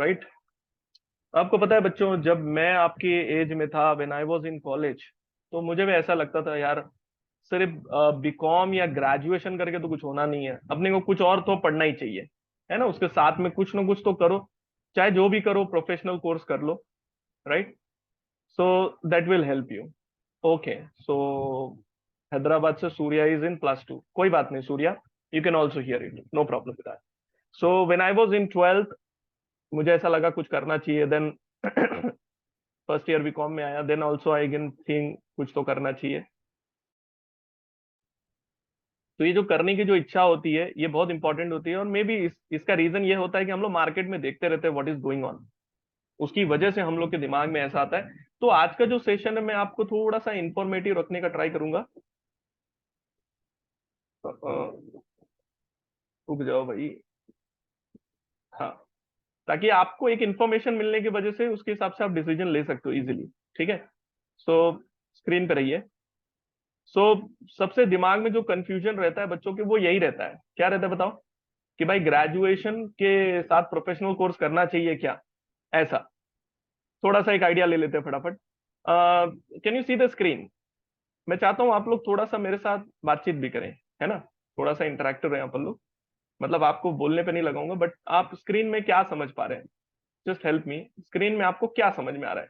Right. आपको पता है बच्चों, जब मैं आपकी एज में था, when I was in college, तो मुझे भी ऐसा लगता था यार, सिर्फ बीकॉम या ग्रेजुएशन करके तो कुछ होना नहीं है, अपने को कुछ और तो पढ़ना ही चाहिए, है ना। उसके साथ में कुछ ना कुछ तो करो, चाहे जो भी करो, प्रोफेशनल कोर्स कर लो, right. So that will help you. Okay, so Hyderabad से सूर्या इज इन +2, कोई बात नहीं Surya, you can also hear it, no problem with that. So when I was in 12th, मुझे ऐसा लगा कुछ करना चाहिए, देन फर्स्ट ईयर बीकॉम में आया, then also I can think कुछ तो करना चाहिए। तो ये जो करने की जो इच्छा होती है, ये बहुत इंपॉर्टेंट होती है, और मे बी इसका रीजन ये होता है कि हम लोग मार्केट में देखते रहते हैं व्हाट इज गोइंग ऑन, उसकी वजह से हम लोग के दिमाग में ऐसा आता है। तो आज का जो सेशन है, मैं आपको थोड़ा सा इंफॉर्मेटिव रखने का ट्राई करूंगा। रुक जाओ भाई। हाँ, ताकि आपको एक इंफॉर्मेशन मिलने की वजह से उसके हिसाब से आप डिसीजन ले सकते हो इजीली। ठीक है। सो स्क्रीन पे रहिए। सो सबसे दिमाग में जो कंफ्यूजन रहता है बच्चों के, वो यही रहता है, क्या रहता है बताओ, कि भाई ग्रेजुएशन के साथ प्रोफेशनल कोर्स करना चाहिए क्या, ऐसा। थोड़ा सा एक आइडिया ले लेते हैं फटाफट। Can you see the screen? मैं चाहता हूँ आप लोग थोड़ा सा मेरे साथ बातचीत भी करें, है ना। थोड़ा सा इंटरेक्टिव रहे अपन लोग, मतलब आपको बोलने पे नहीं लगाऊंगा, बट आप स्क्रीन में क्या समझ पा रहे हैं, जस्ट हेल्प मी। स्क्रीन में आपको क्या समझ में आ रहा है,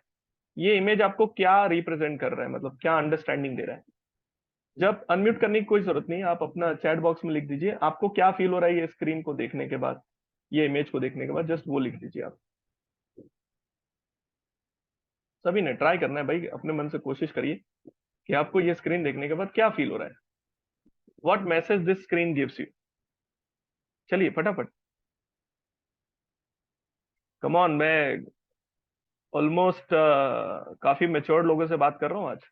ये इमेज आपको क्या रिप्रेजेंट कर रहा है, मतलब क्या अंडरस्टैंडिंग दे रहा है। जब अनम्यूट करने की कोई जरूरत नहीं है, आप अपना चैट बॉक्स में लिख दीजिए आपको क्या फील हो रहा है ये स्क्रीन को देखने के बाद, ये इमेज को देखने के बाद, जस्ट वो लिख दीजिए आप। सभी ने ट्राई करना है भाई, अपने मन से कोशिश करिए कि आपको ये स्क्रीन देखने के बाद क्या फील हो रहा है, what message this screen gives you. चलिए फटाफट, कम ऑन। मैं ऑलमोस्ट काफी मेच्योर्ड लोगों से बात कर रहा हूँ आज।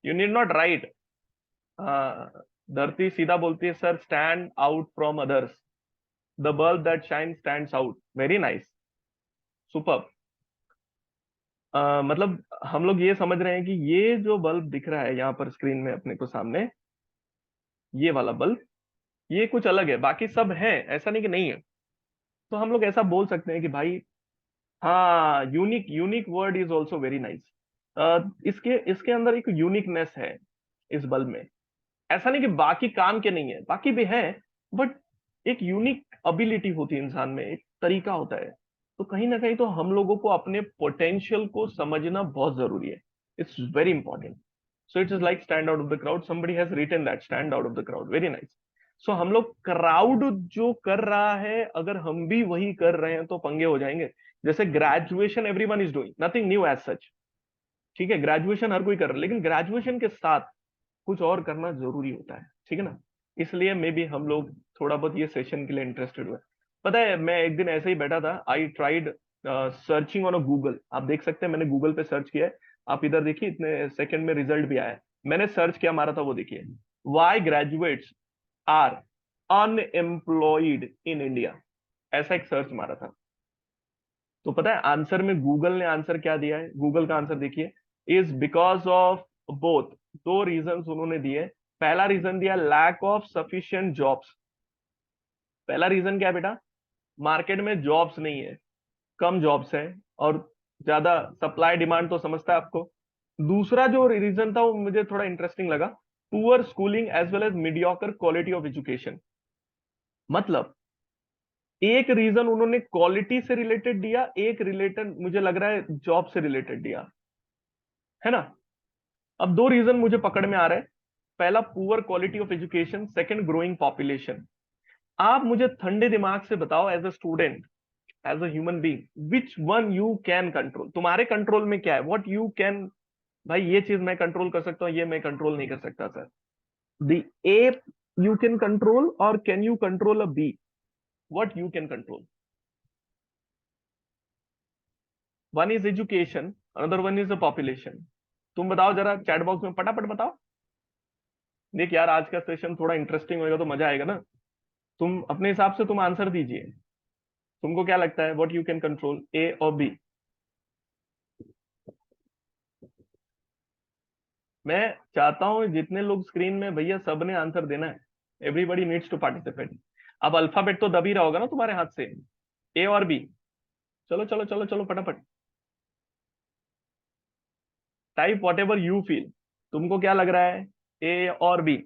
You need not right. धरती सीधा बोलती है, sir stand out from others, the bulb that shine stands out. Very nice, super. मतलब हम लोग ये समझ रहे हैं कि ये जो बल्ब दिख रहा है यहाँ पर स्क्रीन में अपने को सामने, ये वाला बल्ब, ये कुछ अलग है, बाकी सब है, ऐसा नहीं कि नहीं है। तो हम लोग ऐसा बोल सकते हैं कि भाई, हाँ, unique, unique word is also very nice. इसके इसके अंदर एक यूनिकनेस है इस बल्ब में। ऐसा नहीं कि बाकी काम के नहीं है, बाकी भी है, बट एक यूनिक एबिलिटी होती है इंसान में, एक तरीका होता है। तो कहीं ना कहीं तो हम लोगों को अपने पोटेंशियल को समझना बहुत जरूरी है, it's very important. So it is like stand out of the crowd, somebody has written that, stand out of the crowd, very nice. So हम लोग, क्राउड जो कर रहा है, अगर हम भी वही कर रहे हैं तो पंगे हो जाएंगे। जैसे graduation everyone is doing, nothing new as such. ठीक है, ग्रेजुएशन हर कोई कर रहा है, लेकिन ग्रेजुएशन के साथ कुछ और करना जरूरी होता है, ठीक है ना। इसलिए मे बी हम लोग थोड़ा बहुत ये सेशन के लिए इंटरेस्टेड हुए। पता है, मैं एक दिन ऐसे ही बैठा था, I tried searching on a Google, आप देख सकते हैं मैंने गूगल पे सर्च किया है। आप इधर देखिए, इतने सेकंड में रिजल्ट भी आया है। मैंने सर्च किया, मारा था, वो देखिए, why graduates are unemployed in India, ऐसा एक सर्च मारा था। तो पता है आंसर में गूगल ने आंसर क्या दिया है, गूगल का आंसर देखिए, इज बिकॉज ऑफ बोथ। दो रीजन उन्होंने दिए। पहला रीजन दिया, लैक ऑफ सफिशिएंट जॉब्स। पहला रीजन क्या है बेटा, मार्केट में जॉब्स नहीं है, कम जॉब्स है, और ज्यादा सप्लाई डिमांड तो समझता है आपको। दूसरा जो रीजन था वो मुझे थोड़ा इंटरेस्टिंग लगा, poor schooling as well as mediocre quality of education. मतलब एक रीजन उन्होंने क्वालिटी से रिलेटेड दिया, एक रिलेटेड मुझे लग रहा है जॉब से रिलेटेड दिया, है ना। अब दो रीजन मुझे पकड़ में आ रहा है, पहला poor quality of education, second growing population. आप मुझे ठंडे दिमाग से बताओ, as a student, as a human being, which one you can control, तुम्हारे कंट्रोल में क्या है, व्हाट यू कैन। भाई ये चीज मैं कंट्रोल कर सकता हूँ, ये मैं कंट्रोल नहीं कर सकता sir. The a you can control, और can you control a b, what you can control. One is education, another one is the population. तुम बताओ जरा चैट बॉक्स में, फटाफट बताओ। देख यार, आज का सेशन थोड़ा इंटरेस्टिंग होएगा तो मजा आएगा ना। तुम अपने हिसाब से तुम आंसर दीजिए, तुमको क्या लगता है, व्हाट यू कैन कंट्रोल, ए और बी। मैं चाहता हूं जितने लोग स्क्रीन में, भैया सबने आंसर देना है, एवरीबडी नीड्स टू पार्टिसिपेट। अब अल्फाबेट तो दब ही रहा होगा ना तुम्हारे हाथ से, ए और बी। चलो चलो चलो चलो फटाफट, type what ever you feel. तुमको क्या लग रहा है, ए और बी?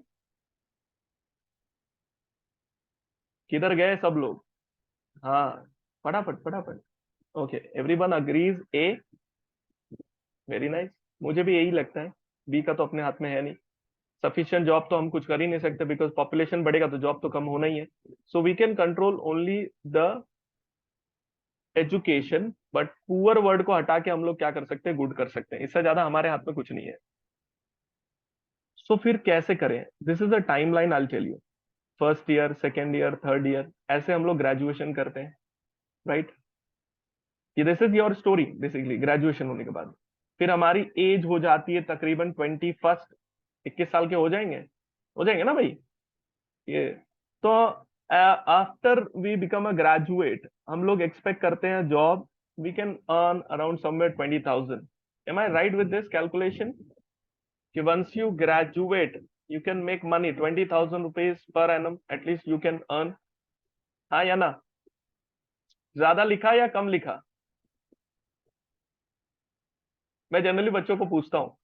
किधर गए सब लोग? हाँ, फटाफट फटाफट। Okay, everyone agrees eh. Very nice. मुझे भी यही लगता है, बी का तो अपने हाथ में है नहीं। सफिशिएंट जॉब तो हम कुछ कर ही नहीं सकते, बिकॉज पॉपुलेशन बढ़ेगा तो जॉब तो कम होना ही है। So we can control only the education, but poor word को हटा के हम लोग क्या कर सकते हैं, गुड कर सकते हैं। इससे ज्यादा हमारे हाथ में कुछ नहीं है। सो फिर कैसे करें? This is a timeline, I tell you. First year, second year, third year, ऐसे हम लोग ग्रेजुएशन करते हैं, राइट? ये this is your story basically. Graduation होने के बाद फिर हमारी एज हो जाती है तकरीबन 21, 21 साल के हो जाएंगे ना भाई ये। तो after we become a graduate, हम लोग एक्सपेक्ट करते हैं job, we can earn around somewhere 20,000। Am I right with this calculation कि once you graduate you can make money 20,000 rupees per annum at least you can earn? हाँ या ना? ज्यादा लिखा या कम लिखा? मैं जनरली बच्चों को पूछता हूँ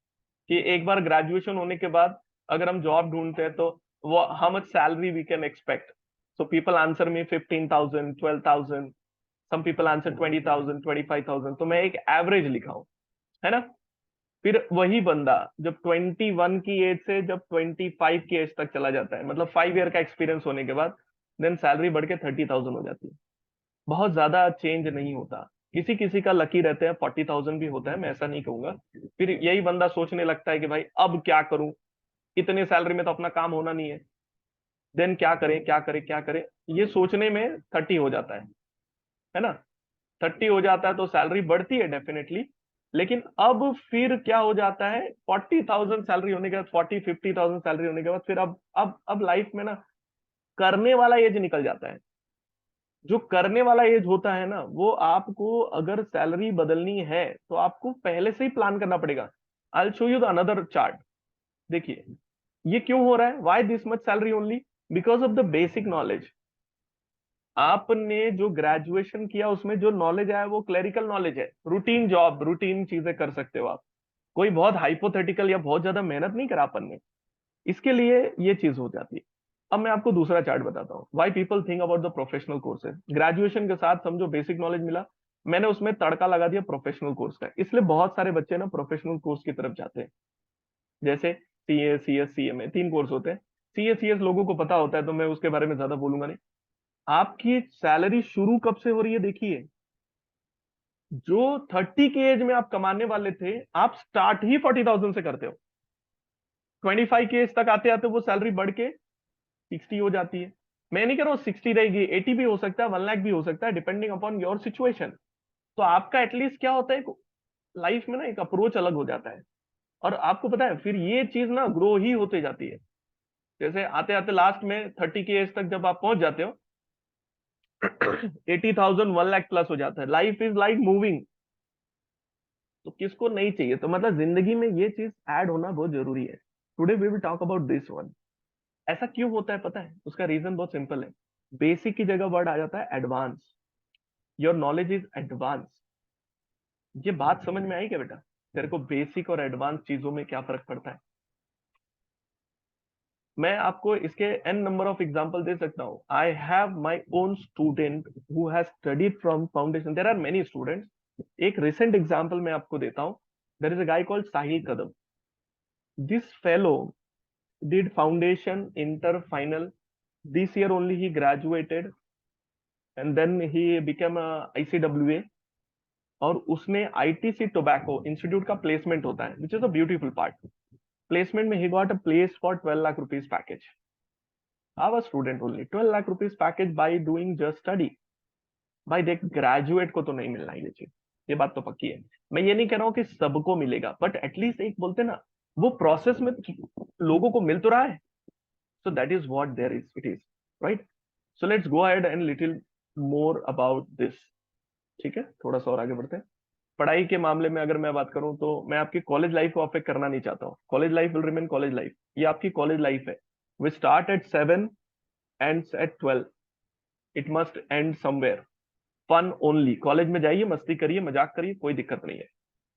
कि एक बार ग्रेजुएशन होने के बाद अगर हम जॉब ढूंढते हैं तो वो how much salary we can expect? So people answer me 15,000, 12,000, some people answer 20,000, 25,000। तो मैं एक एवरेज लिखा हूं, है ना? फिर वही बंदा जब 21 की एज से जब 25 की एज तक चला जाता है, मतलब 5 ईयर का एक्सपीरियंस होने के बाद, देन सैलरी बढ़ के 30,000 हो जाती है। बहुत ज्यादा चेंज नहीं होता। किसी किसी का लकी रहते हैं 40,000 भी होता है, मैं ऐसा नहीं कहूंगा। फिर यही बंदा सोचने लगता है कि भाई अब क्या करूं, इतने सैलरी में तो अपना काम होना नहीं है, देन क्या करें क्या करें क्या करें, ये सोचने में 30 हो जाता है ना? 30 हो जाता है तो सैलरी बढ़ती है डेफिनेटली, लेकिन अब फिर क्या हो जाता है, 40,000 सैलरी होने के बाद, 40-50,000 सैलरी होने के बाद, फिर अब लाइफ में ना करने वाला एज निकल जाता है। जो करने वाला एज होता है ना, वो आपको अगर सैलरी बदलनी है तो आपको पहले से ही प्लान करना पड़ेगा। I show you the another chart. देखिए ये क्यों हो रहा है, why this much salary only? Because of the basic knowledge. आपने जो ग्रेजुएशन किया उसमें जो नॉलेज आया वो क्लरिकल नॉलेज है, रूटीन जॉब, रूटीन चीजें कर सकते हो आप। कोई बहुत हाइपोथेटिकल या बहुत ज्यादा मेहनत नहीं करा अपन ने, इसके लिए ये चीज हो जाती है। अब मैं आपको दूसरा चार्ट बताता हूँ, why people think about the professional courses. Graduation के साथ समझो बेसिक नॉलेज मिला, मैंने उसमें तड़का लगा दिया प्रोफेशनल कोर्स का, इसलिए बहुत सारे बच्चे ना प्रोफेशनल कोर्स की तरफ जाते हैं। जैसे सीए, सीएस, सीएमए, 3 कोर्स होते हैं। सीए सीएस लोगों को पता होता है तो मैं उसके बारे में ज्यादा बोलूंगा नहीं। आपकी सैलरी शुरू कब से हो रही है देखिए, जो 30 के एज में आप कमाने वाले थे, आप स्टार्ट ही 40,000 से करते हो। 25 के एज तक आते आते वो सैलरी बढ़ के 60 हो जाती है। मैं नहीं कह रहा हूँ 60 रहेगी, 80 भी हो सकता है, 1 लाख भी हो सकता है, डिपेंडिंग अपॉन योर सिचुएशन। तो आपका एटलीस्ट क्या होता है, लाइफ में ना एक अप्रोच अलग हो जाता है। और आपको पता है फिर ये चीज ना ग्रो ही होते जाती है। जैसे आते आते लास्ट में 30 की एज तक जब आप पहुंच जाते हो 80,000, 1 लाख प्लस हो जाता है। Life is like moving. तो किसको नहीं चाहिए? तो मतलब जिंदगी में ये चीज ऐड होना बहुत जरूरी है। Today we will talk about this one. ऐसा क्यों होता है पता है? उसका रीजन बहुत सिंपल है। बेसिक की जगह वर्ड आ जाता है advance. Your knowledge is advance. ये बात समझ में आई क्या बेटा? तेरे को बेसिक और एडवांस चीजों में क्या फर्क पड़ता है? मैं आपको इसके एन नंबर ऑफ एग्जांपल दे सकता हूं। I have my own student who has studied from foundation. There are many students. एक रिसेंट एग्जांपल मैं आपको देता हूं। There is a guy called Sahil Kadam. This fellow did foundation, inter, final. This year only he graduated and then he became a ICWA। और उसने ITC tobacco institute का placement होता है, which is a beautiful part. Placement में ही got a place for 12 lakh rupees package. I was student only, 12 lakh rupees package by doing just study. भाई देख, graduate को तो नहीं मिलना है ये चीज, ये बात तो पक्की है। मैं ये नहीं कह रहा हूँ कि सबको मिलेगा, बट एटलीस्ट एक बोलते ना, वो प्रोसेस में लोगों को मिल तो रहा है। So that is what there is. It is right. So let's go ahead and little more about this. ठीक है, थोड़ा सा और आगे बढ़ते हैं। पढ़ाई के मामले में अगर मैं बात करूं तो मैं आपकी कॉलेज लाइफ को अफेक्ट करना नहीं चाहता हूँ। College life will remain college life. ये आपकी कॉलेज लाइफ है। We start at 7 ends at 12। It must end somewhere. Fun only, college में जाइए, मस्ती करिए, मजाक करिए, कोई दिक्कत नहीं है।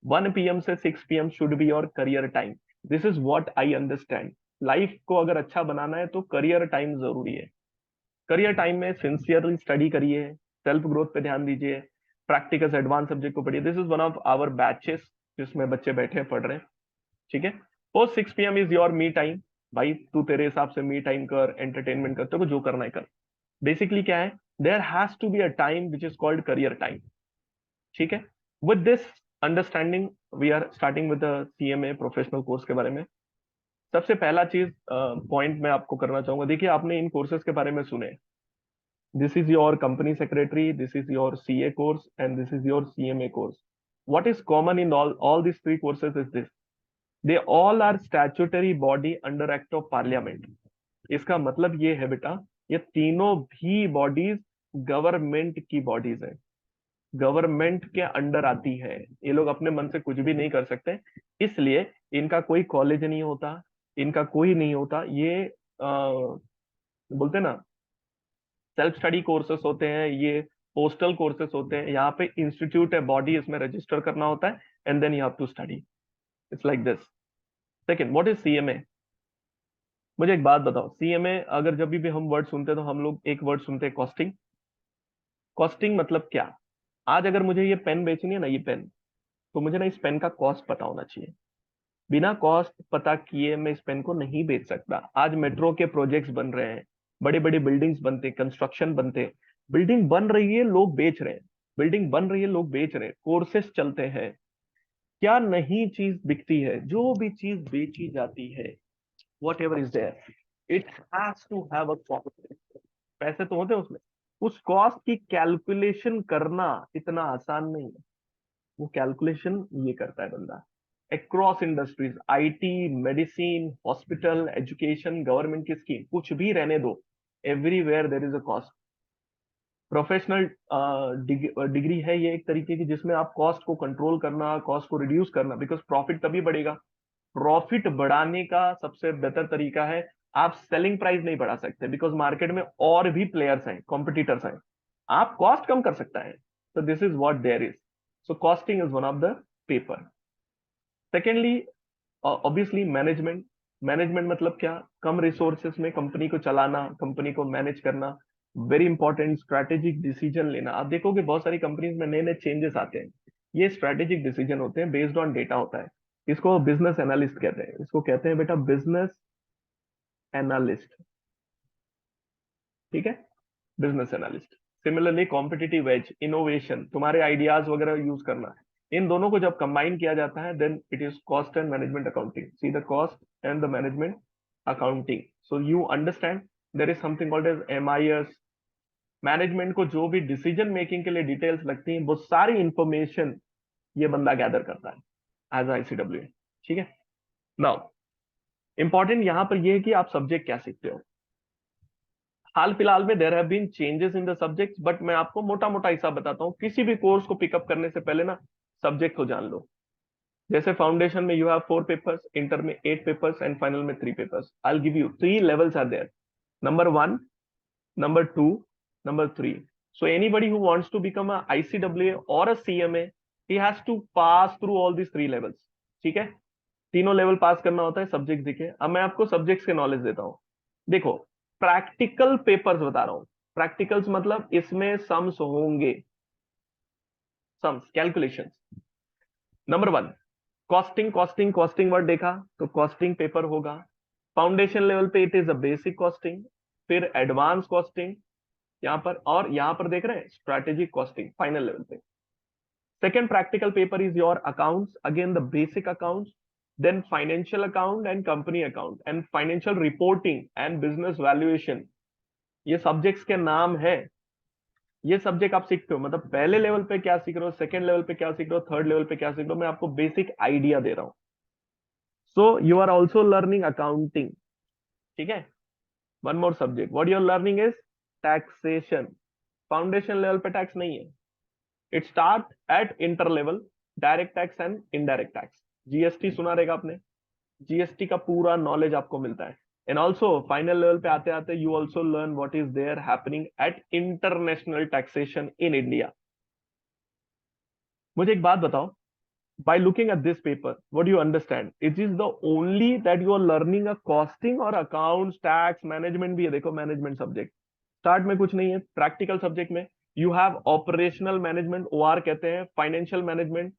1 PM से 6 PM should be your career time. This is what I understand. Life को अगर अच्छा बनाना है तो करियर टाइम जरूरी है। करियर टाइम में सिंसियरली स्टडी करिए, सेल्फ ग्रोथ पे ध्यान दीजिए, प्रैक्टिकल्स एडवांस सब्जेक्ट को पढ़िए। This is one of our batches जिसमें बच्चे बैठे हैं, पढ़ रहे हैं। ठीक है। Post 6 PM is your me time. भाई तू तेरे हिसाब से मी टाइम कर, एंटरटेनमेंट कर, तेरे को जो करना है कर। बेसिकली क्या है, there has to be a time which is called career time. ठीक है। With this understanding we are starting with CMA professional course के बारे में। सबसे पहला चीज पॉइंट मैं आपको करना चाहूंगा, देखिए आपने इन कोर्सेज के बारे में सुने। This is your company secretary, this is your CA course and this is your CMA course. what is common in all these three courses is this: they all are statutory body under act of parliament। इसका मतलब ये है बेटा, ये तीनों भी bodies government की bodies हैं, गवर्नमेंट के अंडर आती है। ये लोग अपने मन से कुछ भी नहीं कर सकते, इसलिए इनका कोई कॉलेज नहीं होता, इनका कोई नहीं होता। ये बोलते हैं ना, सेल्फ स्टडी कोर्सेस होते हैं, ये पोस्टल कोर्सेस होते हैं। यहाँ पे इंस्टीट्यूट है, बॉडी, इसमें रजिस्टर करना होता है and then you have to study. It's like this. Second, what is CMA? मुझे एक बात बताओ, CMA अगर जब भी हम वर्ड सुनते हैं तो हम लोग एक वर्ड सुनते हैं, कॉस्टिंग। कॉस्टिंग मतलब क्या? आज अगर मुझे ये पेन बेचनी है ना, ये पेन, तो मुझे ना इस पेन का कॉस्ट पता होना चाहिए। बिना कॉस्ट पता किए मैं इस पेन को नहीं बेच सकता। आज मेट्रो के प्रोजेक्ट्स बन रहे हैं, बड़ी बड़ी बिल्डिंग्स बनते, कंस्ट्रक्शन बनते, बिल्डिंग बन रही है, लोग बेच रहे हैं, बिल्डिंग बन रही है, लोग बेच रहे हैं, कोर्सेस चलते हैं। क्या नहीं चीज बिकती है? जो भी चीज बेची जाती है, whatever is there, it has to have a cost. पैसे तो होते हैं उसमें। उस कॉस्ट की कैलकुलेशन करना इतना आसान नहीं है। वो कैलकुलेशन ये करता है बंदा। Across industries, IT, medicine, hospital, education, government की स्कीम, कुछ भी रहने दो, everywhere there is a cost. Professional degree है ये एक तरीके की, जिसमें आप कॉस्ट को कंट्रोल करना, कॉस्ट को रिड्यूस करना, बिकॉज प्रॉफिट तभी बढ़ेगा। प्रॉफिट बढ़ाने का सबसे बेहतर तरीका है, आप सेलिंग प्राइस नहीं बढ़ा सकते, बिकॉज मार्केट में और भी प्लेयर्स हैं, कॉम्पिटिटर्स हैं। आप कॉस्ट कम कर सकता है। तो this is what there is. So costing is one of the paper. Secondly, obviously management. Management मतलब क्या? कम रिसोर्सेस में कंपनी को चलाना, कंपनी को मैनेज करना। वेरी इंपॉर्टेंट, स्ट्रैटेजिक डिसीजन लेना। आप देखोगे बहुत सारी कंपनीज में नए नए चेंजेस आते हैं, ये स्ट्रैटेजिक डिसीजन होते हैं, बेस्ड ऑन डेटा होता है। इसको बिजनेस एनालिस्ट कहते हैं, इसको कहते हैं बेटा बिजनेस एनालिस्ट। ठीक है, business analyst. Similarly competitive edge, innovation, तुम्हारे आइडियाज वगैरह यूज करना, इन दोनों को जब कंबाइन किया जाता है, then it is cost and management accounting. See the cost and the management accounting. So you understand there is something called as MIS। Management को जो भी डिसीजन मेकिंग के लिए डिटेल्स लगती हैं, वो सारी इंफॉर्मेशन ये बंदा गैदर करता है एज ICW। ठीक है। नाउ इंपॉर्टेंट यहां पर यह है कि आप सब्जेक्ट क्या सीखते हो। हाल फिलहाल में there have been changes in the subjects, but मैं आपको मोटा मोटा हिसाब बताता हूँ। किसी भी कोर्स को पिकअप करने से पहले ना सब्जेक्ट को जान लो। जैसे फाउंडेशन में यू हैव 4 पेपर्स, इंटर में 8 पेपर्स एंड फाइनल में 3 papers. I give you 3 levels are there: number 1, number 2, number 3। So anybody who wants to become a ICWA और अ CMA, he has to pass through all these 3 levels। ठीक है, तीनों level pass करना होता है subject दिखे। अब मैं आपको सब्जेक्ट्स के नॉलेज देता हूँ। देखो, प्रैक्टिकल पेपर्स बता रहा हूं। प्रैक्टिकल्स मतलब इसमें सम्स होंगे, sums, calculations. Number 1, costing. Costing, costing word देखा तो कॉस्टिंग पेपर होगा। फाउंडेशन लेवल पे it is a basic costing, फिर एडवांस कॉस्टिंग यहां पर, और यहां पर देख रहे हैं स्ट्रैटेजिक कॉस्टिंग फाइनल लेवल पे। Second practical paper is your accounts, again the basic accounts, then financial account and company account, and financial reporting and business valuation। ये सब्जेक्ट्स के नाम है। ये सब्जेक्ट आप सीखते हो, मतलब पहले लेवल पे क्या सीख रहे हो, सेकंड लेवल पे क्या सीख रहे हो, थर्ड लेवल पे क्या सीख रहे हो, मैं आपको बेसिक आइडिया दे रहा हूं। So you are also learning accounting. ठीक है। One more subject what you are learning is taxation. Foundation level पे टैक्स नहीं है, it start at inter level, direct tax and indirect tax. GST सुना रहेगा आपने, GST का पूरा नॉलेज आपको मिलता है। एंड ऑल्सो फाइनल लेवल पे आते आते you also learn what is there happening at international taxation in India. मुझे एक बात बताओ, by looking at this paper, what do you understand? It is the only that you are learning a costing or accounts, tax, management भी है, देखो management subject start में कुछ नहीं है, प्रैक्टिकल सब्जेक्ट में you have operational management, OR कहते हैं, financial management,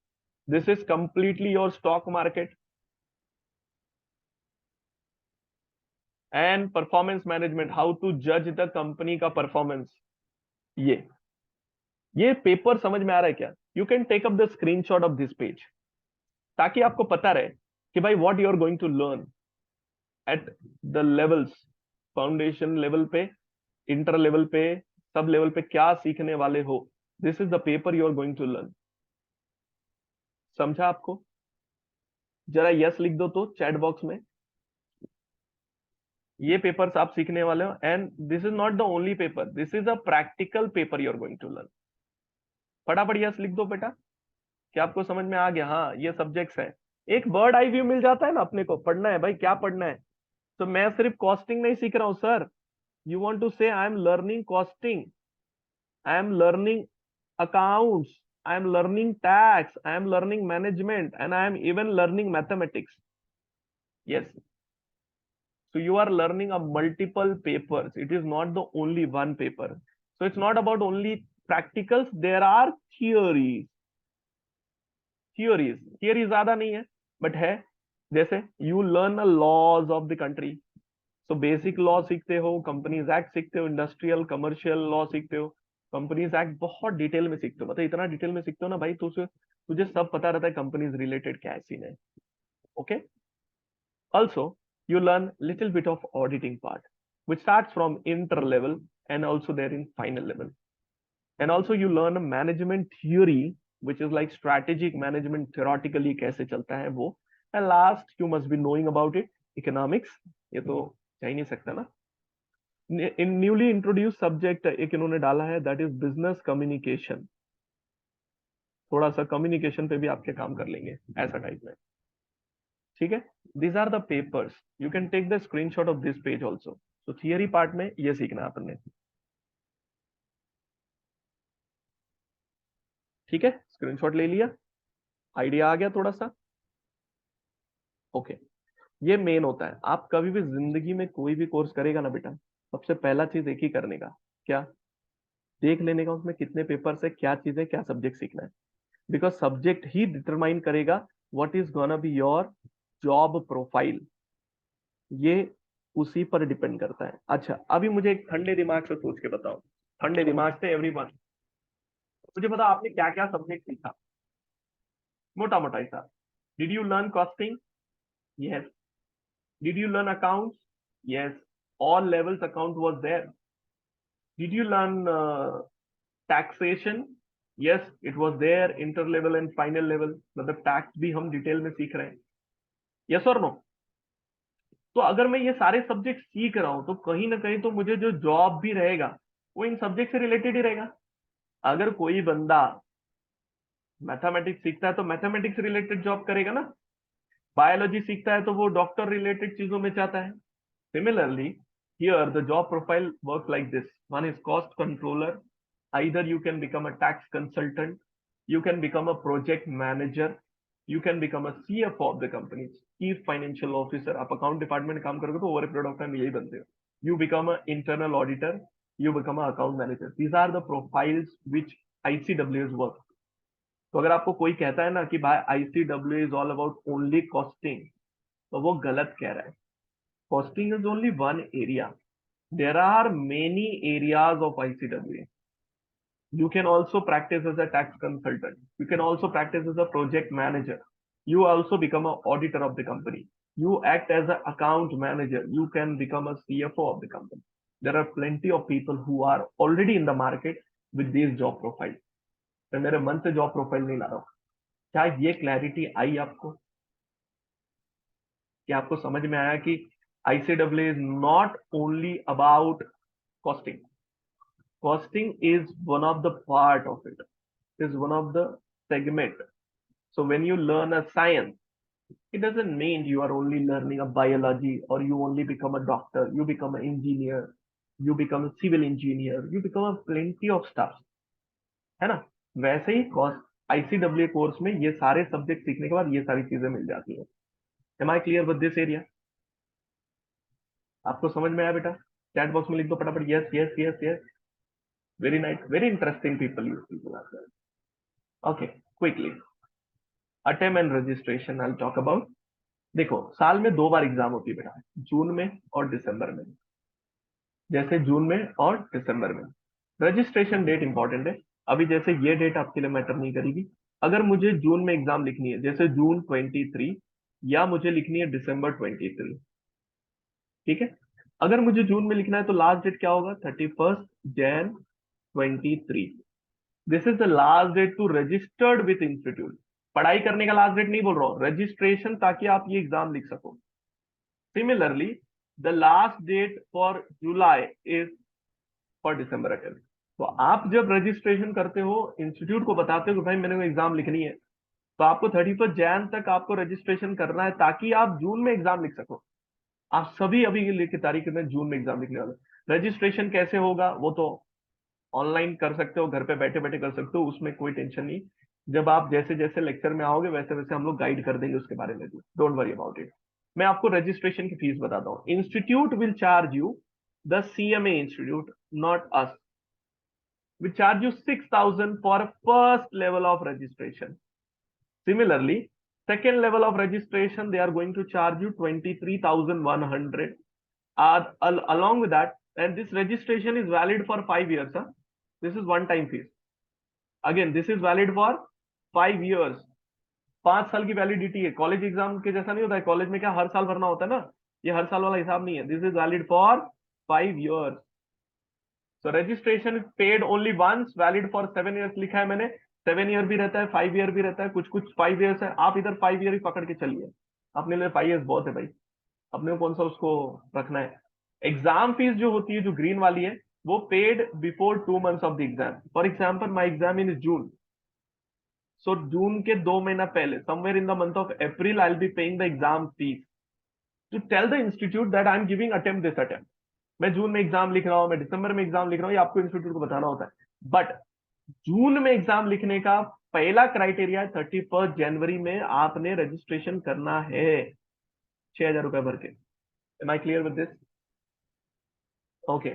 this is completely your stock market and performance management, how to जज द कंपनी का परफॉर्मेंस। ये पेपर समझ में आ रहा है क्या? You can take up the screenshot of this page, ताकि आपको पता रहे कि भाई what you are going to learn at the levels, foundation level पे, इंटर लेवल पे, सब लेवल पे क्या सीखने वाले हो। This is the paper you are going to learn. समझा आपको? जरा यस लिख दो तो चैट बॉक्स में, ये पेपर्स आप सीखने वाले हो and this is not the only paper, this is a practical paper you are going to learn. फटाफट यस लिख दो बेटा, क्या आपको समझ में आ गया? हाँ, ये सब्जेक्ट्स है। एक बर्ड आई व्यू मिल जाता है ना अपने को, पढ़ना है भाई, क्या पढ़ना है? तो मैं सिर्फ कॉस्टिंग नहीं सीख रहा हूं sir, you want to say I am learning costing, I am learning accounts, I am learning tax, I am learning management, and I am even learning mathematics. Yes, so you are learning a multiple papers, it is not the only one paper. So it's not about only practicals, there are theories. Theory ज्यादा नहीं है but है, जैसे you learn a laws of the country, तो basic law सीखते हो, companies act सीखते हो, इंडस्ट्रियल कमर्शियल लॉ सीखते हो, कंपनीज एक्ट बहुत डिटेल में सीखते हो, मतलब इतना डिटेल में सीखते हो ना भाई, तुझे सब पता रहता है कंपनीज रिलेटेड क्या है सीन है। Okay, also you learn little bit of auditing part which starts from inter level and also there in final level, and also you learn a management theory which is like strategic management theoretically कैसे चलता है वो, and last you must be knowing about it economics, ये तो जा ही नहीं सकता ना। इन न्यूली इंट्रोड्यूस सब्जेक्ट एक इन्होंने डाला है, दैट इज बिजनेस कम्युनिकेशन। थोड़ा सा कम्युनिकेशन पे भी आपके काम कर लेंगे ऐसा टाइप में, ठीक है। These are the papers, you can take the screenshot of this page also. तो थियरी पार्ट में ये सीखना है आपने, ठीक है, स्क्रीनशॉट ले लिया, आइडिया आ गया थोड़ा सा। ओके, ये मेन होता है, आप कभी भी जिंदगी में कोई भी कोर्स करेगा ना बेटा, सबसे पहला चीज एक ही करने का, क्या? देख लेने का उसमें कितने पेपर से क्या चीजें, क्या सब्जेक्ट सीखना है, बिकॉज सब्जेक्ट ही डिटरमाइन करेगा what is gonna be your job profile, ये उसी पर डिपेंड करता है। अच्छा, अभी मुझे एक ठंडे दिमाग से सोच के बताओ, ठंडे दिमाग से एवरीवन, मुझे बताओ आपने क्या क्या सब्जेक्ट सीखा, मोटा मोटा हिसाब। Did you learn costing? Yes. Did you learn accounts? Yes, all levels account was there. Did you learn taxation? Yes, it was there, inter level and final level, मतलब टैक्स भी हम डिटेल में सीख रहे हैं। यस और no? तो अगर मैं ये सारे सब्जेक्ट सीख रहा हूं तो कहीं ना कहीं तो मुझे जो जॉब भी रहेगा वो इन सब्जेक्ट से रिलेटेड ही रहेगा। अगर कोई बंदा मैथमेटिक्स सीखता है तो मैथमेटिक्स रिलेटेड जॉब करेगा ना, बायोलॉजी सीखता है तो वो डॉक्टर रिलेटेड चीजों में जाता है। Similarly here the job profile work like this, one is cost controller, either you can become a tax consultant, you can become a project manager, you can become a CFO of the company, chief financial officer, आप account department में काम करोगे तो over a period of time यही बनते हो। You become a internal auditor, you become a account manager, these are the profiles which ICWS work. तो अगर आपको कोई कहता है ना कि भाई ICW is all about only costing, तो वो गलत कह रहा है। Costing is only one area, there are many areas of ICW। You can also practice as a tax consultant, you can also practice as a project manager, you also become an auditor of the company, you act as an account manager, you can become a CFO of the company. There are plenty of people who are already in the market with these job profiles। तो मेरे मन से job profile नहीं ला रहा हूं। क्या ये clarity आई आपको? क्या आपको समझ में आया कि ICW is not only about costing? Costing is one of the part of it, is one of the segment. So when you learn a science, It doesn't mean you are only learning a biology or you only become a doctor, you become an engineer, you become a civil engineer, you become a plenty of stuff, है ना? वैसे ही ICW course में ये सारे subject सीखने के बाद ये सारी चीजें मिल जाती है। Am I clear with this area? आपको समझ में आया बेटा? चैट बॉक्स में लिख दो फटाफट, yes yes yes yes. Very nice, very interesting people you people are there. Okay, quickly attempt and registration I talk about. देखो, साल में 2 बार एग्जाम होती है बेटा, जून में और दिसंबर में। जैसे जून में और दिसंबर में रजिस्ट्रेशन डेट इंपॉर्टेंट है। अभी जैसे ये डेट आपके लिए मैटर नहीं करेगी। अगर मुझे जून में एग्जाम लिखनी है, जैसे जून 23, या मुझे लिखनी है दिसंबर 23, ठीक है? अगर मुझे जून में लिखना है तो लास्ट डेट क्या होगा? 31 Jan 23। This is the last date to registered with institute. पढ़ाई करने का लास्ट डेट नहीं बोल रहा हूँ, रजिस्ट्रेशन, ताकि आप ये एग्जाम लिख सको। Similarly the last date for July is for December attempt. तो आप जब रजिस्ट्रेशन करते हो, इंस्टीट्यूट को बताते हो कि भाई मैंने एग्जाम लिखनी है, तो आपको 31 जैन तक आपको रजिस्ट्रेशन करना है, ताकि आप जून में एग्जाम लिख सको। आप सभी अभी की तारीख में जून में एग्जाम लिखने वाले। रजिस्ट्रेशन कैसे होगा वो तो ऑनलाइन कर सकते हो, घर पे बैठे बैठे कर सकते हो, उसमें कोई टेंशन नहीं। जब आप जैसे जैसे लेक्चर में आओगे वैसे वैसे हम लोग गाइड कर देंगे उसके बारे में भी, डोंट वरी अबाउट इट। मैं आपको रजिस्ट्रेशन की फीस बताता हूँ। Institute will charge you, the CMA institute, not us, will charge you 6,000 for first level of registration. Similarly, second level of registration, they are going to charge you 23,100. Along with that, and this registration is valid for 5 years. Huh? This is one-time fees. Again, this is valid for 5 years. 5 साल की validity है। College exam के जैसा नहीं होता है, college में क्या हर साल भरना होता है ना, ये हर साल वाला हिसाब नहीं है। This is valid for 5 years। So registration is paid only once, valid for 7 years लिखा है मैंने। 7 year भी रहता है, 5 year भी रहता है, कुछ कुछ 5 years है। आप इधर 5 year ही पकड़ के चलिए, अपने लिए 5 years बहुत है भाई। अपने को कौन सा उसको रखना है। एग्जाम फीस जो होती है, जो ग्रीन वाली है, वो paid before 2 months of the exam. For example, my exam in June, so June के 2 महीना पहले, somewhere in the month of April, I will be paying the exam fees to tell the institute that I am giving attempt this attempt. मैं जून में exam लिख रहा हूं, मैं दिसंबर में एग्जाम लिख रहा हूं, ये आपको इंस्टीट्यूट को बताना होता है। बट जून में एग्जाम लिखने का पहला क्राइटेरिया है 31 जनवरी में आपने रजिस्ट्रेशन करना है, 6,000 रुपए भर के। Am I clear with this? Okay.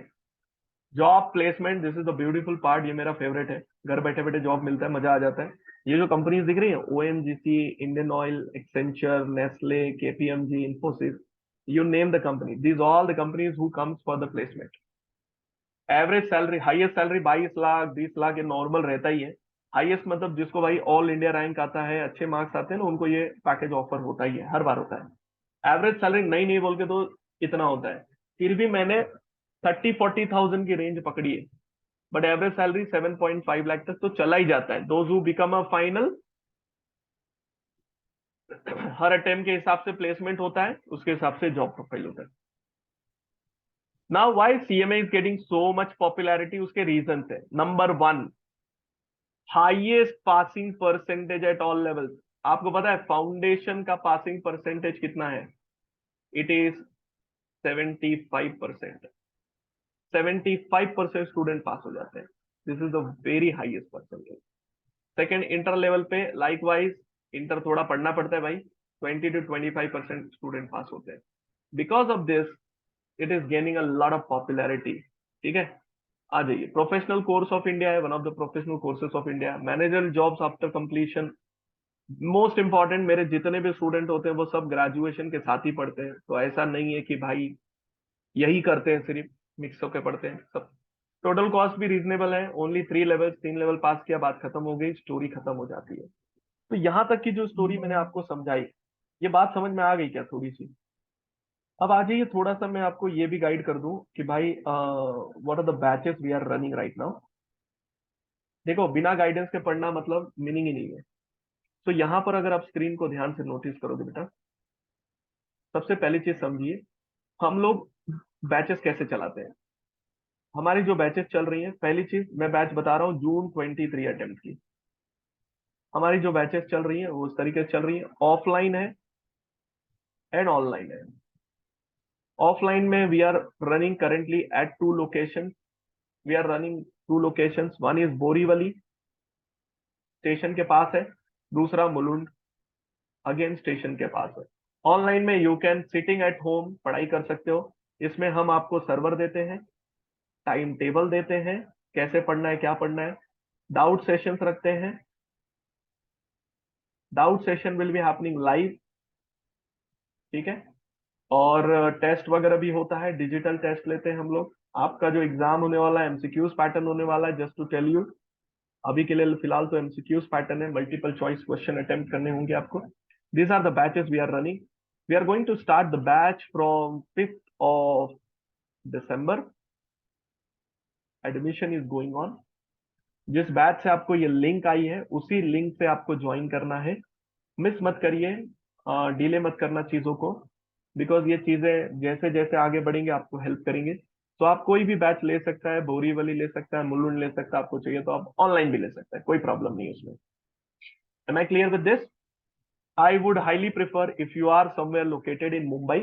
Job placement, this is the beautiful part, ये मेरा फेवरेट है। घर बैठे बैठे जॉब मिलता है, मजा आ जाता है। ये जो कंपनीज दिख रही है, ONGC, Indian oil, Accenture, Nestle, KPMG, Infosys, you name the company, these all the companies who comes for the placement। Average salary, highest salary 22 lakh 20 lakh ये नॉर्मल रहता ही है। हाईएस्ट मतलब जिसको भाई ऑल इंडिया रैंक आता है, अच्छे मार्क्स आते हैं ना, उनको ये पैकेज ऑफर होता ही है, हर बार होता है। एवरेज सैलरी नहीं नहीं बोल के तो इतना होता है। फिर भी मैंने 30-40 थाउजेंड की रेंज पकड़ी है, बट एवरेज सैलरी 7.5 लाख तक तो चला ही जाता है। Those who become a final, her attempt के हिसाब से प्लेसमेंट होता है, उसके हिसाब से जॉब प्रोफाइल होता है। Now why CMA is getting so much popularity, उसके रीजन है। Number 1, highest passing percentage at all levels. आपको पता है फाउंडेशन का पासिंग परसेंटेज कितना है? It is 75%। 75% स्टूडेंट पास हो जाते हैं। This is the very highest percentage. Second, inter level पे लाइक वाइज, इंटर थोड़ा पढ़ना पड़ता है भाई, 20 to 25% स्टूडेंट पास होते हैं। Because of this it is gaining a lot of popularity. ठीक है, आ जाइए। प्रोफेशनल कोर्स ऑफ इंडिया है, one of the professional courses of India. Manager jobs after completion, most important, मेरे जितने भी स्टूडेंट होते हैं वो सब ग्रेजुएशन के साथ ही पढ़ते हैं। तो ऐसा नहीं है कि भाई यही करते हैं, सिर्फ मिक्स होकर पढ़ते हैं सब। टोटल कॉस्ट भी रीजनेबल है, ओनली 3 लेवल, 3 लेवल पास किया, बात खत्म हो गई, स्टोरी खत्म हो जाती है। तो यहाँ तक की जो स्टोरी मैंने आपको समझाई, ये बात समझ में आ गई क्या थोड़ी सी? अब आ जाइए, थोड़ा सा मैं आपको ये भी गाइड कर दूं कि भाई what are the batches we are running right now. देखो, बिना गाइडेंस के पढ़ना मतलब मीनिंग ही नहीं है। तो यहाँ पर अगर आप स्क्रीन को ध्यान से नोटिस करोगे बेटा, सबसे पहली चीज समझिए, हम लोग बैचेस कैसे चलाते हैं। हमारी जो बैचेस चल रही हैं, पहली चीज मैं बैच बता रहा हूँ जून 23 अटेम्प्ट की। हमारी जो बैचेस चल रही हैं वो उस तरीके से चल रही है। ऑफलाइन है, एंड ऑनलाइन है। ऑफलाइन में we are running currently at two location, we are running two locations, one is Borivali station के पास है, दूसरा मुलुंड अगेन स्टेशन के पास है। ऑनलाइन में you can sitting at home पढ़ाई कर सकते हो। इसमें हम आपको सर्वर देते हैं, टाइम टेबल देते हैं, कैसे पढ़ना है क्या पढ़ना है, डाउट सेशंस रखते हैं, doubt session will be happening live, ठीक है। और टेस्ट वगैरह भी होता है, डिजिटल टेस्ट लेते हैं हम लोग। आपका जो एग्जाम होने वाला है एमसीक्यूज पैटर्न होने वाला है, जस्ट टू टेल यू। अभी के लिए फिलहाल तो एमसीक्यूज पैटर्न है, मल्टीपल चॉइस क्वेश्चन अटेम्प्ट करने होंगे आपको। These are the batches we are running. We are going to start the batch from 5th of December. Admission is going on. जिस बैच से आपको ये लिंक आई है उसी लिंक से आपको ज्वाइन करना है। मिस मत करिए, डिले मत करना चीजों को, बिकॉज ये चीजें जैसे जैसे आगे बढ़ेंगे आपको हेल्प करेंगे। तो आप कोई भी बैच ले सकता है, बोरीवली ले सकता है, मुलुंड ले सकता है, आपको चाहिए तो आप ऑनलाइन भी ले सकते हैं, कोई प्रॉब्लम नहीं है उसमें। Am I clear with this? I would highly prefer if you are somewhere located in Mumbai,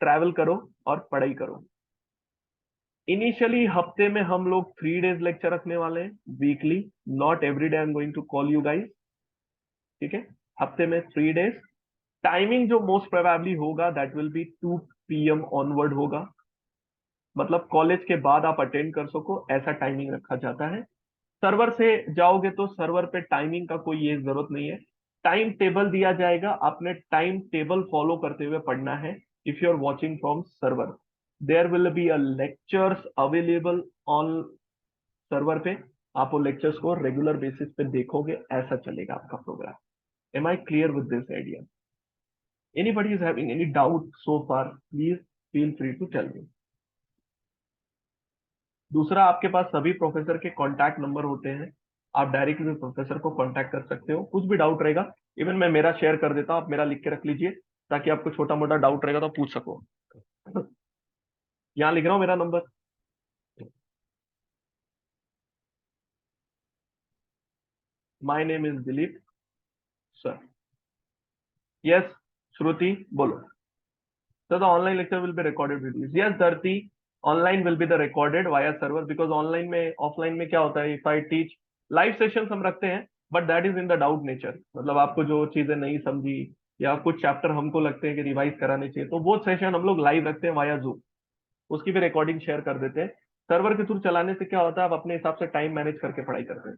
travel करो और पढ़ाई करो। इनिशियली हफ्ते में हम लोग 3 days लेक्चर रखने वाले हैं, weekly, not every day I am going to call you guys, ठीक है। हफ्ते में 3 days। टाइमिंग जो मोस्ट प्रोबेबली होगा that will be 2 PM onward होगा, मतलब कॉलेज के बाद आप अटेंड कर सको ऐसा टाइमिंग रखा जाता है। सर्वर से जाओगे तो सर्वर पे टाइमिंग का कोई ये जरूरत नहीं है, टाइम टेबल दिया जाएगा, आपने टाइम टेबल फॉलो करते हुए पढ़ना है। If you are watching from server, there will be a lectures available on server पे, आप वो लेक्चर्स को रेगुलर बेसिस पे देखोगे, ऐसा चलेगा आपका program. Am I clear with this idea? Anybody is having any doubt so far, please feel free to tell me. दूसरा, आपके पास सभी प्रोफेसर के कॉन्टैक्ट नंबर होते हैं, आप डायरेक्टली प्रोफेसर को कांटेक्ट कर सकते हो, कुछ भी डाउट रहेगा। इवन मैं मेरा शेयर कर देता हूँ, आप मेरा लिख के रख लीजिए, ताकि आपको छोटा मोटा डाउट रहेगा तो पूछ सको। यहाँ लिख रहा हूँ मेरा number. My name is Dilip sir. Yes Shruti, बोलो। Sir the online lecture will be recorded videos, yes Dharti, online will be the recorded via server, because online में ऑफलाइन में क्या होता है, if I teach live session हम रखते हैं, but that is in the doubt nature, मतलब आपको जो चीजें नहीं समझी या कुछ चैप्टर हमको लगते हैं कि रिवाइज कराने चाहिए, तो वो सेशन हम लोग लाइव रखते हैं वाया जूम, उसकी भी रिकॉर्डिंग शेयर कर देते हैं। सर्वर के थ्रू चलाने से क्या होता है, आप अपने हिसाब से टाइम मैनेज करके पढ़ाई करते हैं।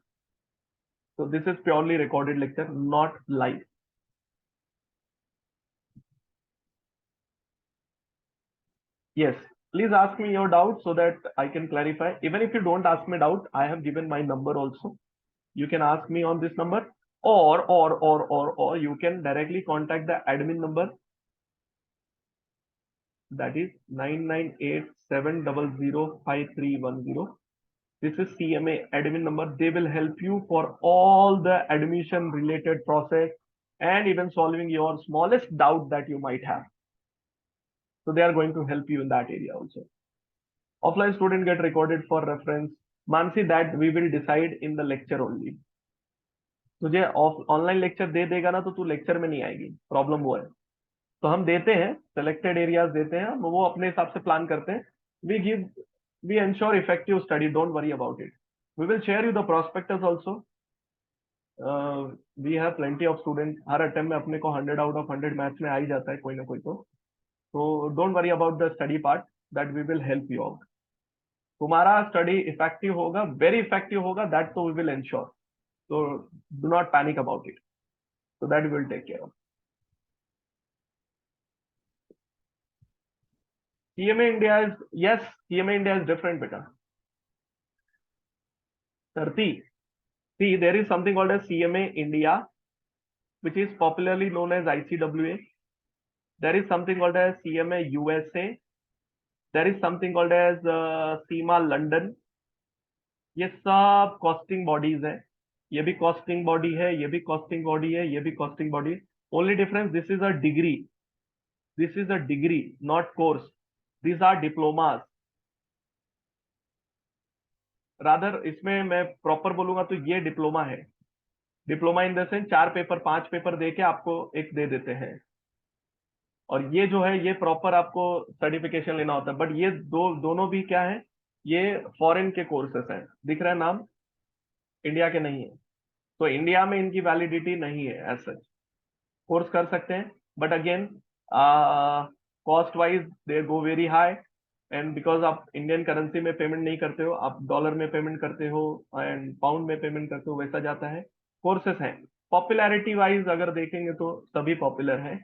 तो this is purely recorded lecture, not live. Yes, please ask me your doubt so that I can clarify. Even if you don't ask me doubt, I have given my number also. You can ask me on this number, or you can directly contact the admin number, that is 9987005310. This is CMA admin number. They will help you for all the admission related process and even solving your smallest doubt that you might have. So they are going to help you in that area also. Offline student get recorded for reference. Mansi, that we will decide in the lecture only. तुझे online lecture दे देगा ना तो तू lecture में नहीं आएगी, problem वो है। तो हम देते हैं, सेलेक्टेड एरियाज देते हैं, वो अपने हिसाब से प्लान करते हैं। We give, we ensure effective study, don't worry about it. We will share you the prospectus also. We have plenty of student, हर अटेम्प्ट में अपने को 100 out of 100 मैथ्स में आ ही जाता है कोई ना कोई। तो don't worry about the study part, that we will help you out. तुम्हारा स्टडी इफेक्टिव होगा, वेरी इफेक्टिव होगा, दैट तो we will ensure. So do not panic about it. So that we will take care of. CMA India is, yes, CMA India is different, beta. 30. See, there is something called as CMA India, which is popularly known as ICWA. There is something called as CMA USA. There is something called as CIMA London. ये सब costing bodies है, ये भी costing body है, ये भी costing body है, ये भी costing body. Only difference, this is a degree, this is a degree not course, these are diplomas. Rather इसमें मैं प्रॉपर बोलूंगा तो ये डिप्लोमा है। Diploma in the sense 4 paper 5 paper दे के आपको एक दे देते हैं। और ये जो है ये प्रॉपर आपको सर्टिफिकेशन लेना होता है। बट ये दोनों भी क्या है, ये फॉरेन के कोर्सेस हैं, दिख रहा है नाम, इंडिया के नहीं है। तो इंडिया में इनकी वैलिडिटी नहीं है एज सच। कोर्स कर सकते हैं but again cost wise they go very high. And because आप इंडियन करेंसी में पेमेंट नहीं करते हो, आप डॉलर में पेमेंट करते हो एंड पाउंड में पेमेंट करते हो, वैसा जाता है। कोर्सेस हैं, पॉपुलैरिटी वाइज अगर देखेंगे तो सभी पॉपुलर हैं,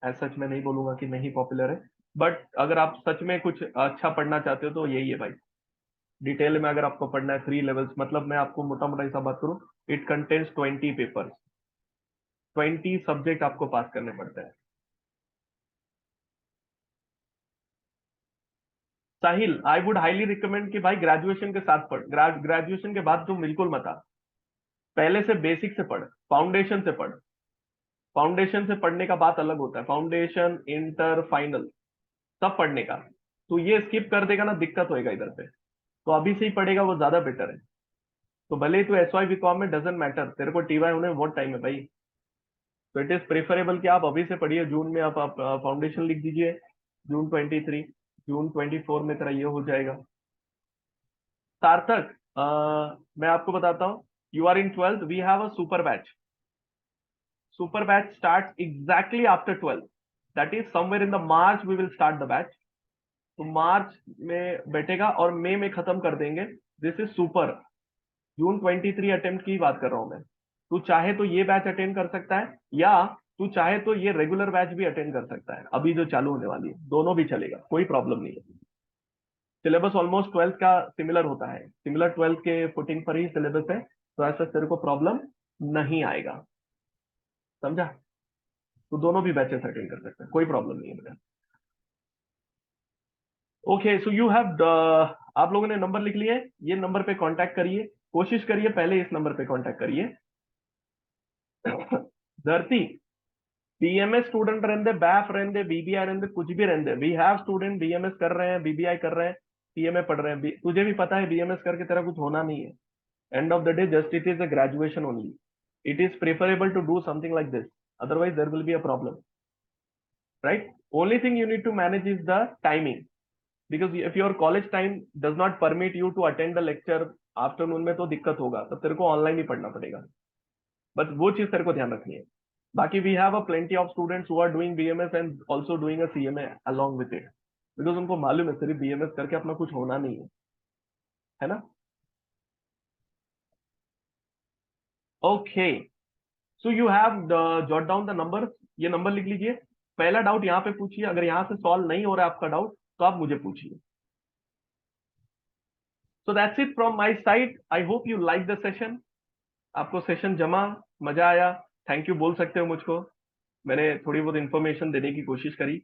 एज सच मैं नहीं बोलूंगा कि नहीं पॉपुलर है। बट अगर आप सच में कुछ अच्छा पढ़ना चाहते हो तो यही है भाई। डिटेल में अगर आपको पढ़ना है 3 लेवल्स, मतलब मैं आपको मोटा मोटा हिसाब बात करूं, इट कंटेन्स 20 पेपर्स, 20 सब्जेक्ट आपको पास करने पड़ते हैं। साहिल, आई वुड हाईली रिकमेंड कि भाई ग्रेजुएशन के साथ पढ़, ग्रेजुएशन के बाद तुम बिल्कुल मत आ, पहले से बेसिक से पढ़, फाउंडेशन से पढ़। फाउंडेशन से पढ़ने का बात अलग होता है, फाउंडेशन इंटर फाइनल सब पढ़ने का। तो ये स्किप कर देगा ना, दिक्कत होएगा इधर पे। तो अभी से ही पढ़ेगा वो ज्यादा बेटर है। तो भले ही तू एस वाई बीकॉम में, डजेंट मैटर, तेरे को टीवाई होने में बहुत टाइम है भाई। तो इट इज प्रेफरेबल कि आप अभी से पढ़िए, जून में आप फाउंडेशन लिख दीजिए, जून 23, जून 24 में तेरा ये हो जाएगा। सार्थक, मैं आपको बताता हूँ, you are in 12th, we have a super batch. Super batch start exactly after 12th, that is somewhere in the March we will start the batch. तो मार्च में बैठेगा और मई में खत्म कर देंगे। This is super. June 23 attempt की बात कर रहा हूं मैं। तू चाहे तो ये बैच अटेंड कर सकता है, या तू चाहे तो ये रेगुलर बैच भी अटेंड कर सकता है, अभी जो चालू होने वाली है, दोनों भी चलेगा, कोई प्रॉब्लम नहीं है। सिलेबस ऑलमोस्ट 12th का सिमिलर होता है, सिमिलर 12th के फुटिंग पर ही सिलेबस है, तो ऐसा तेरे को प्रॉब्लम नहीं आएगा, समझा। तो दोनों भी बैचेस अटेंड कर सकते हैं, कोई प्रॉब्लम नहीं है बेटा। ओके, सो यू हैव, आप लोगों ने नंबर लिख लिए, ये नंबर पे कांटेक्ट करिए, कोशिश करिए पहले इस नंबर पे कांटेक्ट करिए। धरती, बीएमएस स्टूडेंट रहते, बैफ रहते, बीबीआई रहते, कुछ भी रहते, वी हैव स्टूडेंट बीएमएस कर रहे हैं, बीबीआई कर रहे हैं, सीएमए पढ़ रहे हैं। तुझे भी पता है बीएमएस करके तेरा कुछ होना नहीं है। End of the day just it is a graduation only. It is preferable to do something like this, otherwise there will be a problem, right? Only thing you need to manage is the timing, because if your college time does not permit you to attend the lecture afternoon में, तो दिक्कत होगा, तब तेरे को online ही पढ़ना पड़ेगा। बस वो चीज तेरे को ध्यान रखनी है। बाकी we have a plenty of students who are doing BMS and also doing a CMA along with it, because उनको मालूम है सिर्फ बीएमएस करके अपना कुछ होना नहीं है ना। Okay, so you have jot down the number, ये नंबर लिख लीजिए। पहला डाउट यहाँ पे पूछिए, अगर यहाँ से सॉल्व नहीं हो रहा है आपका डाउट तो आप मुझे पूछिए। So that's it from my side, I hope you like the session. आपको सेशन जमा, मजा आया, थैंक यू बोल सकते हो मुझको, मैंने थोड़ी बहुत इंफॉर्मेशन देने की कोशिश करी।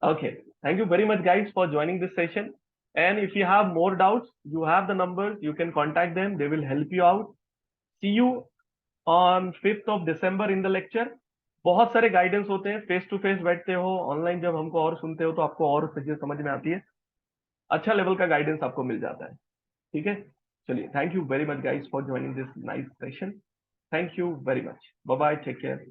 Okay, thank you very much, guys, for joining this session. And if you have more doubts, you have the numbers, you can contact them, they will help you out. See you on 5th of December in the lecture. बहुत सारे guidance होते हैं, face to face बैठते हो, online जब हमको और सुनते हो तो आपको और चीजें समझ में आती है, अच्छा लेवल का गाइडेंस आपको मिल जाता है। ठीक है, चलिए, thank you very much guys for joining this nice session. Thank you very much, bye bye, take care.